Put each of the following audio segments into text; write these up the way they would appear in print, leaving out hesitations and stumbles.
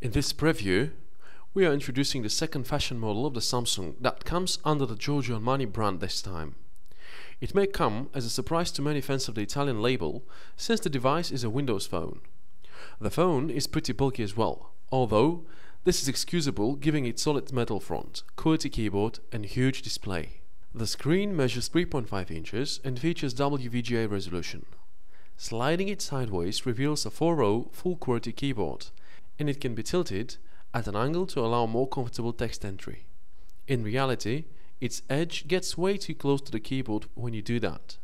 In this preview, we are introducing the second fashion model of the Samsung that comes under the Giorgio Armani brand this time. It may come as a surprise to many fans of the Italian label, since the device is a Windows phone. The phone is pretty bulky as well, although this is excusable given its solid metal front, QWERTY keyboard and huge display. The screen measures 3.5 inches and features WVGA resolution. Sliding it sideways reveals a 4-row full QWERTY keyboard, and it can be tilted at an angle to allow more comfortable text entry. In reality, its edge gets way too close to the keyboard when you do that,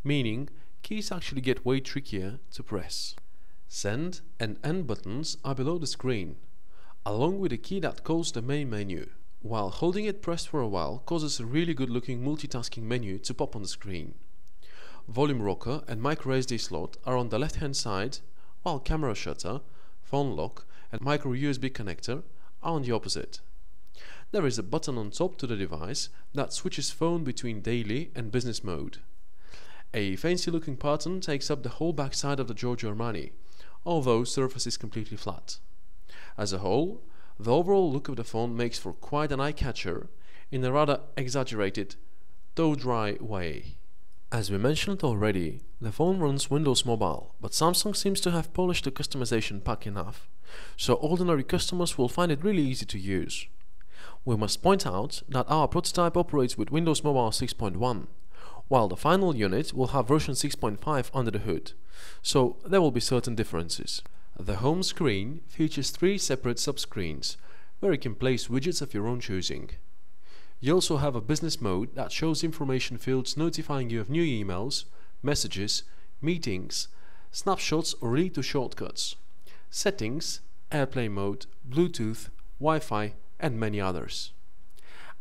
meaning keys actually get way trickier to press. Send and End buttons are below the screen, along with a key that calls the main menu, while holding it pressed for a while causes a really good looking multitasking menu to pop on the screen. Volume rocker and microSD slot are on the left hand side, while camera shutter, phone lock and micro USB connector are on the opposite. There is a button on top to the device that switches phone between daily and business mode. A fancy looking pattern takes up the whole back side of the Giorgio Armani, although surface is completely flat. As a whole, the overall look of the phone makes for quite an eye-catcher in a rather exaggerated, though dry way. As we mentioned already, the phone runs Windows Mobile, but Samsung seems to have polished the customization pack enough, so ordinary customers will find it really easy to use. We must point out that our prototype operates with Windows Mobile 6.1, while the final unit will have version 6.5 under the hood, so there will be certain differences. The home screen features 3 separate subscreens, where you can place widgets of your own choosing. You also have a business mode that shows information fields notifying you of new emails, messages, meetings, snapshots or lead to shortcuts, settings, airplane mode, Bluetooth, Wi-Fi and many others.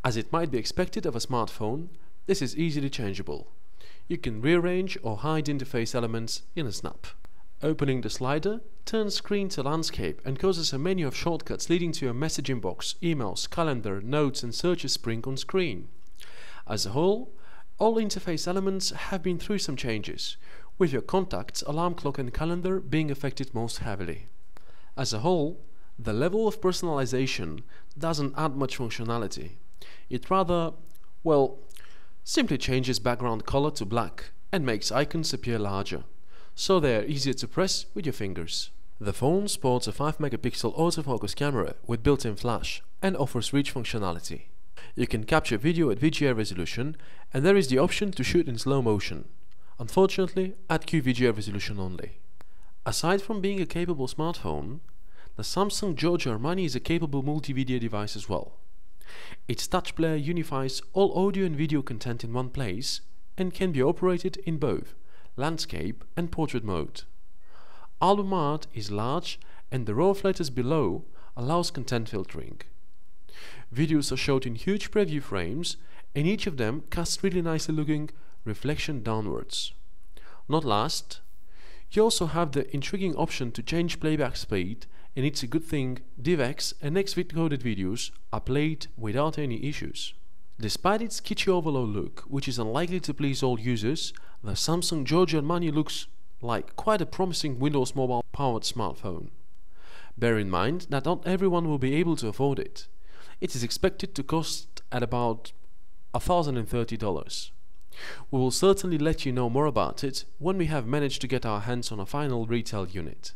As it might be expected of a smartphone, this is easily changeable. You can rearrange or hide interface elements in a snap. Opening the slider turns screen to landscape and causes a menu of shortcuts leading to a message inbox, emails, calendar, notes and searches spring on screen. As a whole, all interface elements have been through some changes, with your contacts, alarm clock and calendar being affected most heavily. As a whole, the level of personalization doesn't add much functionality. It rather, well, simply changes background color to black and makes icons appear larger, so they are easier to press with your fingers. The phone sports a 5-megapixel autofocus camera with built-in flash and offers reach functionality. You can capture video at VGA resolution, and there is the option to shoot in slow motion, unfortunately at QVGA resolution only. Aside from being a capable smartphone, the Samsung Giorgio Armani is a capable multimedia device as well. Its touch player unifies all audio and video content in one place and can be operated in both landscape and portrait mode. Album art is large and the row of letters below allows content filtering. Videos are shot in huge preview frames and each of them casts really nicely looking reflection downwards. Not last, you also have the intriguing option to change playback speed, and it's a good thing DivX and XVID coded videos are played without any issues. Despite its kitschy overload look, which is unlikely to please all users, the Samsung Giorgio Armani looks like quite a promising Windows Mobile powered smartphone. Bear in mind that not everyone will be able to afford it. It is expected to cost at about $1,030. We will certainly let you know more about it when we have managed to get our hands on a final retail unit.